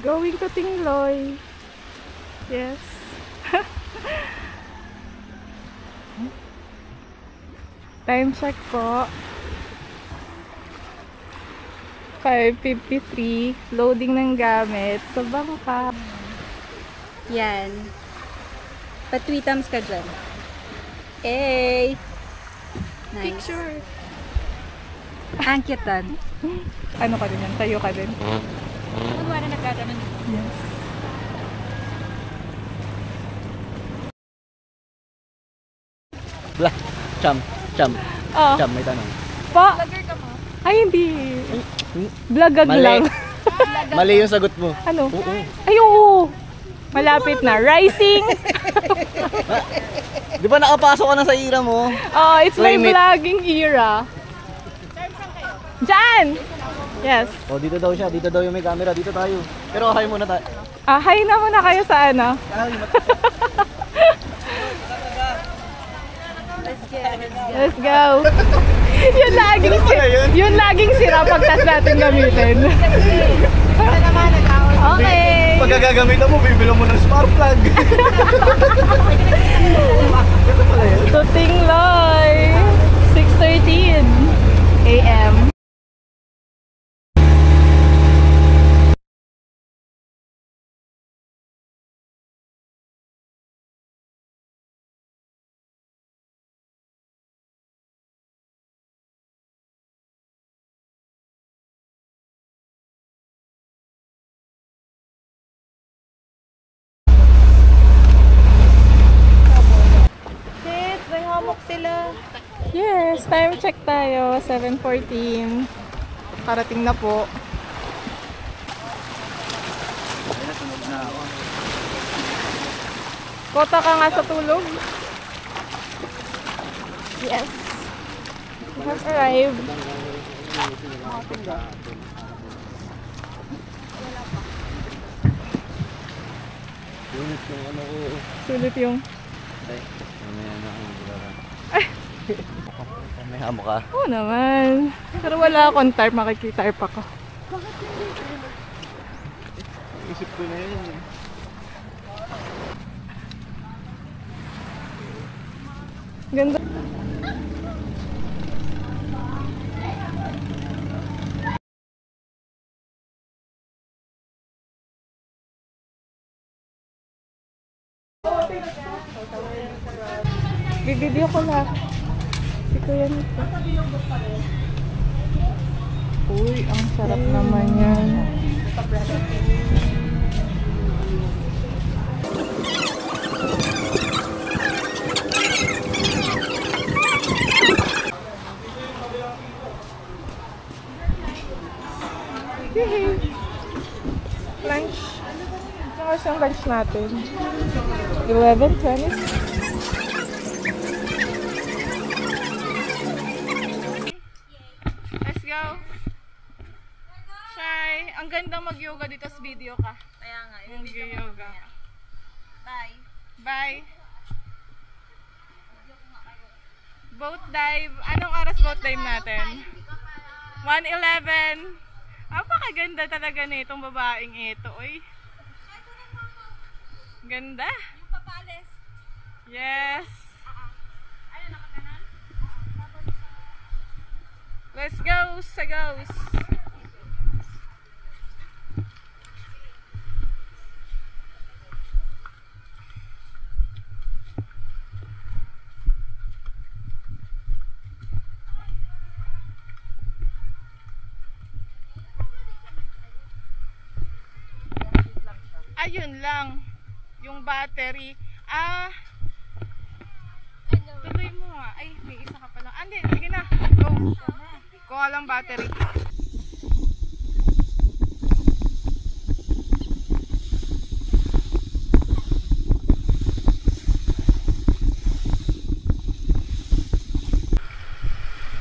Going to Tingloy. Yes. Time check po. 5:53. Loading ng gamit sa bangka. Yan. Pa-tweetams ka dyan. Hey! Nice. Picture. Ang cute doon. Ano ka din yan? Tayo ka din. Kunwari nagkaganon. Yes. Blah. Cham. Oh. Cham, may tanong. Pa. Ay, hindi. Blagag Mali. lang. Mali yung sagot mo. Ano? Oo. Ay, oo. Malapit na. Rising. Di ba nakapasok ka na sa ira mo? Oh, it's my Claim it. vlogging era. Diyan! Yes. O, dito daw siya. Dito daw yung may camera. Dito tayo. Pero hi muna tayo. Hi na muna kayo sa ano. Let's go. Yun laging sira pagtas natin gamitin. Okay. Pag gagamitan mo, bibilo mo ng spark plug. To Tingloy. 6:13 AM. May hamok sila. Yes, time check tayo. 7:14. Parating na po. Kota ka nga sa tulog. Yes. We have arrived. Sulit yung... May hamok ka. Oo naman. Pero wala akong tarp. Makikitarp ako. Isip ko na yun. Ganda. Bibideo ko lang. Si Kuya nito. Uy, ang sarap naman yan. Lunch. Ano kasi ang lunch natin? 11:20. Let's go. Shy, ang gandang mag-yoga dito sa video ka. Kaya nga, Mag-yoga. Bye. Bye. Boat dive. Anong oras boat dive natin? 1:11. Napakaganda talaga na itong babaeng ito, oy. Ganda. Yung papalis. Yes. Ano, nakaganon? Let's go, Sagos. Ayun lang. Yung battery. Tuloy mo nga. Ay, may isa ka pa lang. Hindi, sige na. Go. Kuha lang battery.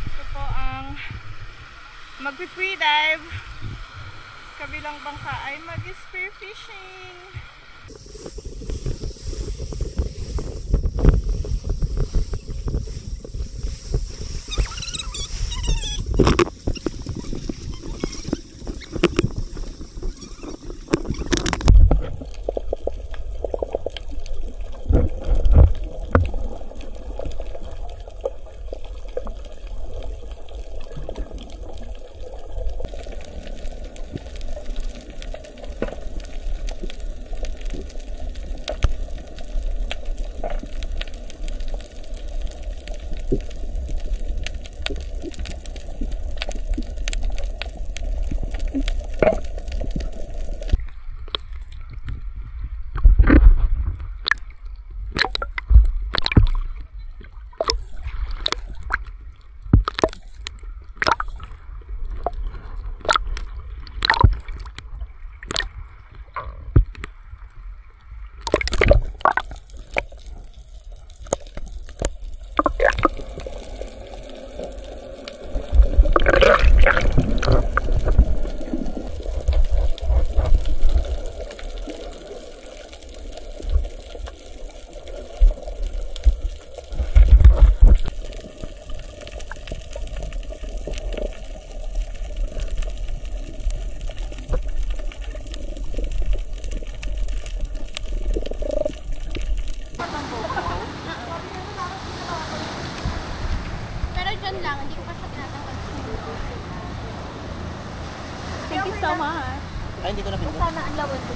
Ito po ang magpi-free dive. Kabilang bangka ay mag-spear fishing. dyan lang, hindi ko pa siya tinatanggal. Thank you so much. Ay, hindi ko na pinag. Sana ang lawad ko.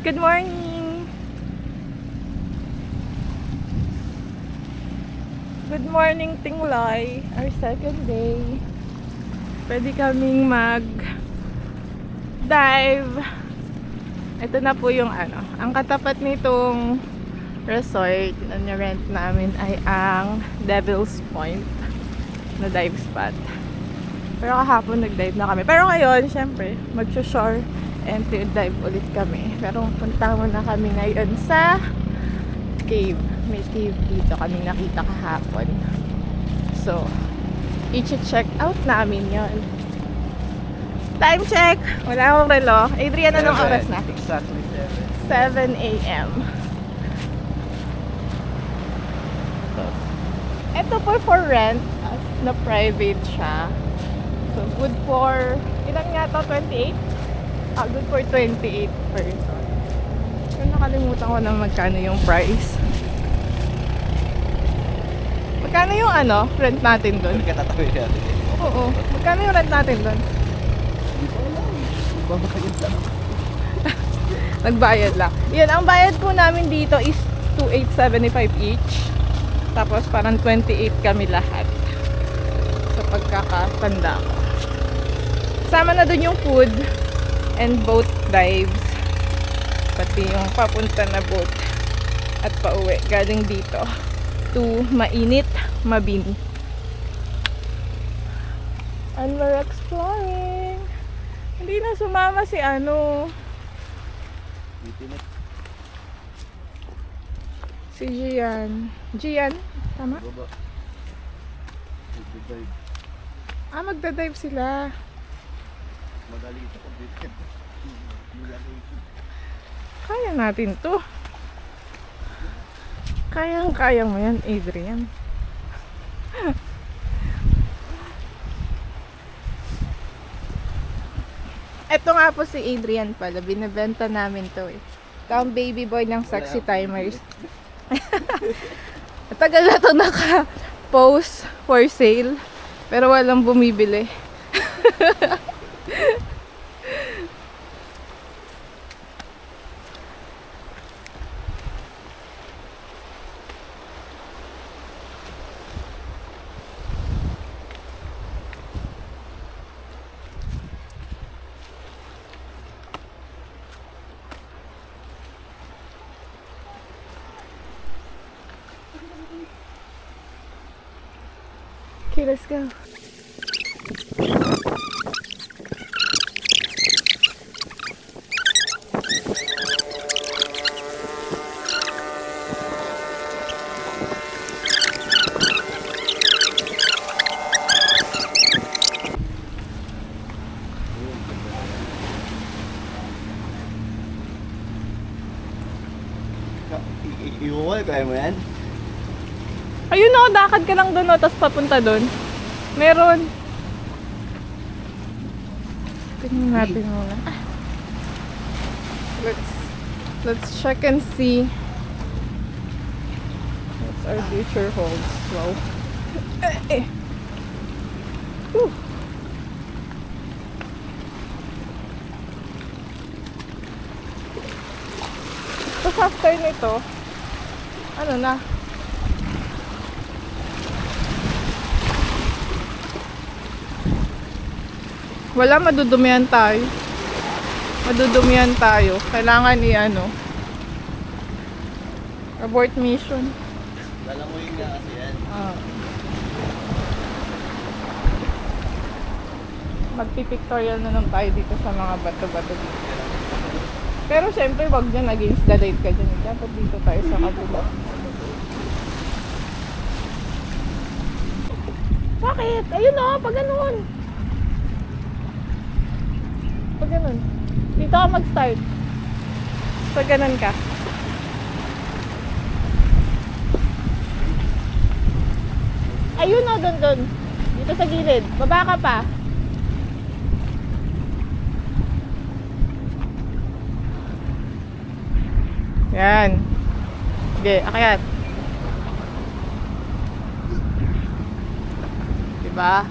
Good morning! Good morning, Tinglay. Our second day. Pwede kaming mag-dive. Ito na po yung ano. Ang katapat nitong resort na nirent namin ay ang Devil's Point na dive spot. Pero kahapon nag-dive na kami. Pero ngayon, syempre, mag-shore and dive ulit kami. Pero punta muna kami ngayon sa cave. May cave dito kami nakita kahapon. So, i-check out namin yon. Time check! Wala akong relo. Adrian, anong oras na? Exactly 7 a.m. Ito po for rent na private siya. So, good for, ilan nga to? 28? Good for 28 person. Pero nakalimutan ko na magkano yung price. Magkano yung ano, rent natin doon? Hindi ka tatawin natin. Oo. Magkano yung rent natin doon? Hindi ko alam. Babayad lang. Nagbayad lang. Yun, ang bayad po namin dito is 2,875 each. Tapos parang 28 kami lahat. Sa pagkakatanda ko. Sama na doon yung food and boat dives. Pati yung papunta na boat at pauwi. Galing dito to mainit, Mabini. And we're exploring. Hindi na sumama si ano. Si Gian. Gian? Tama? Magdadive sila. Madali ito kung dito. Kaya natin to. Kayang-kaya mo yan, Adrian. Ito nga po si Adrian pala. Binibenta namin to eh. Ito ang baby boy ng Sexy Timers. Tagal na to naka-post for sale. Pero walang bumibili. Okay, let's go. Iuwal kaya mo yan? Ayun o, dakad ka lang doon o, no, tas papunta doon. Meron. Tingnan natin muna. Let's check and see what our future holds. Wow. Whew. Tapos after nito, ano na? Wala, madudumihan tayo. Madudumihan tayo. Kailangan i-ano. Abort mission. Lalangoyin nga kasi yan. Magpipictorial na lang tayo dito sa mga bato-bato dito. Pero syempre, wag dyan against the light ka dyan. Dapat dito tayo sa kabila. Bakit? Ayun o, pag ganun. Pag ganun. Dito ka mag-start. Pag ganun ka. Ayun o, dun. Dito sa gilid. Baba ka pa. Yan. Okay, akyat. Diba?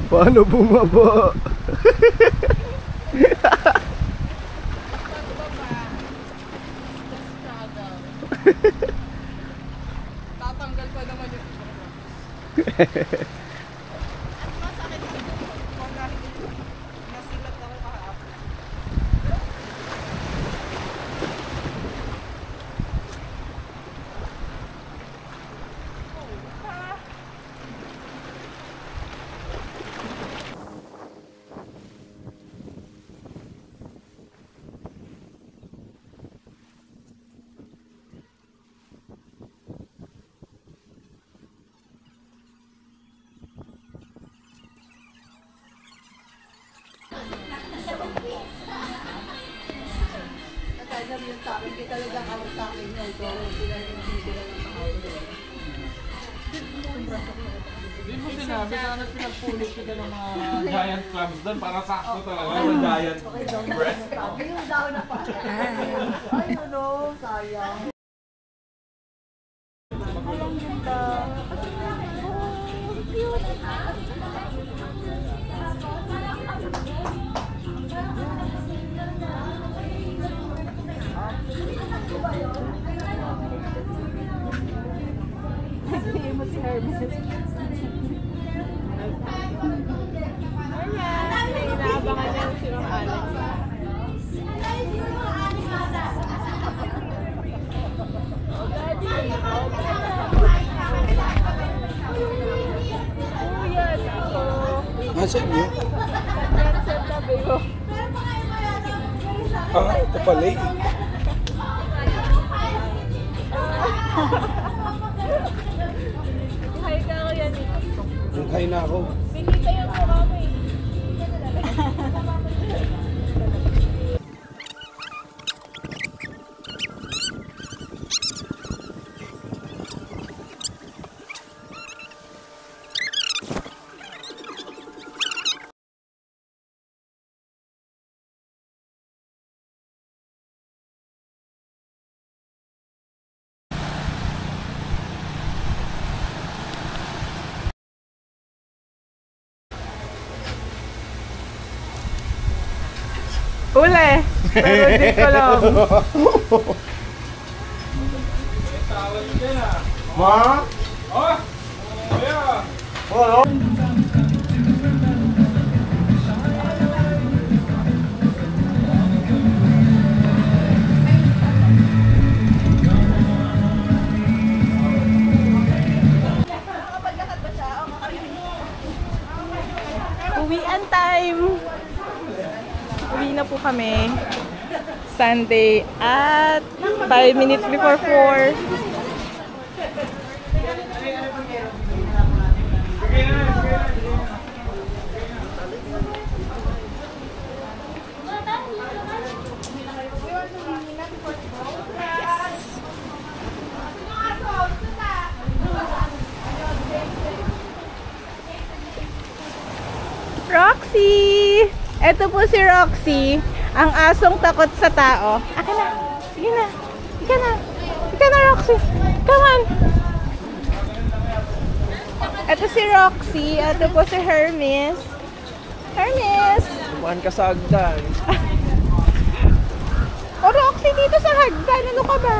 Paano bumaba? Tatanggal pa naman yung at masakit dito kung nasilat ako kahapon. Hindi mo sinabi, sana pinagpulot kita ng mga giant crabs doon para sakto talaga ng giant breast. Yung daw na pa. Ay, ano, sayang. Alam ganda. Oh, cute. Hindi mo si Hermes. Ayan, inaabangan niya si Mang Alex. Oh, Daddy! Oh, yan ako. Nasa inyo? Yan sa tabi ko. Ah, ito pala eh. Hi ka ako yan eh. Naghay na ako. Pinita yung mukha mo eh. Uli! Pero di ko lang. Tawag nyo dyan ah. Ma? Oh! Yeah! Oo. Uwian time! Uwi na po kami. Sunday at 5 minutes before 4. Roxy! Ito po si Roxy, ang asong takot sa tao. Aka na! Sige na! Ika na! Ika na, Roxy! Come on! Ito si Roxy. Ito po si Hermes. Hermes! Kumaan ka sa agdan. O Roxy, dito sa hagdan. Ano ka ba?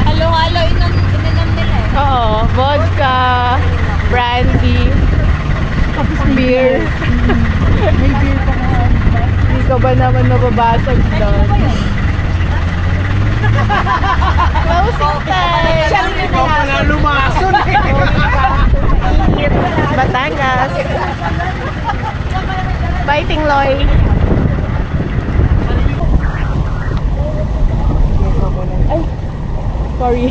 Halo-halo ininom nila eh. Oo. Vodka, brandy, beer. May beer pa na. Hindi ka ba naman mababasag doon? Closing time! Ikaw pala lumason eh. Batangas. Biting Loy. Ay, sorry.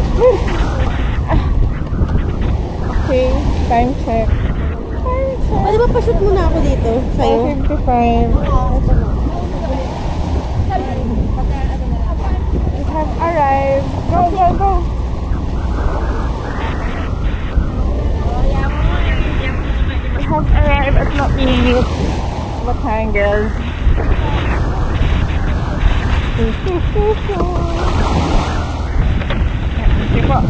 Okay, time check. Pwede ba pa-shoot muna ako dito? Sa'yo? 5:55. We have arrived. Go, go, go. We have arrived at Mapinit, Batangas. Okay po.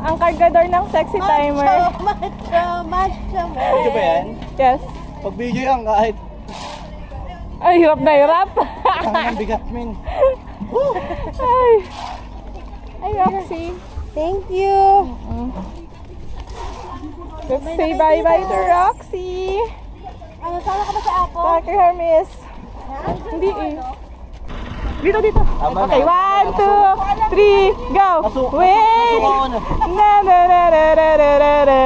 Ang kargador ng sexy timer. Macho. Pwede ba yan? Yes. Pag video yan kahit Ay, hirap na hirap. ang bigat min. Ay. Ay, Roxy. Thank you. Let's say bye-bye to Roxy. Ano, sama ka ba sa ako? Dr. Hermes. Hindi eh. Dito, dito. Okay, 1, 2, 3, go. Wait. Masuko ako na. Na, na, na, na, na, na, na.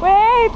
Wait.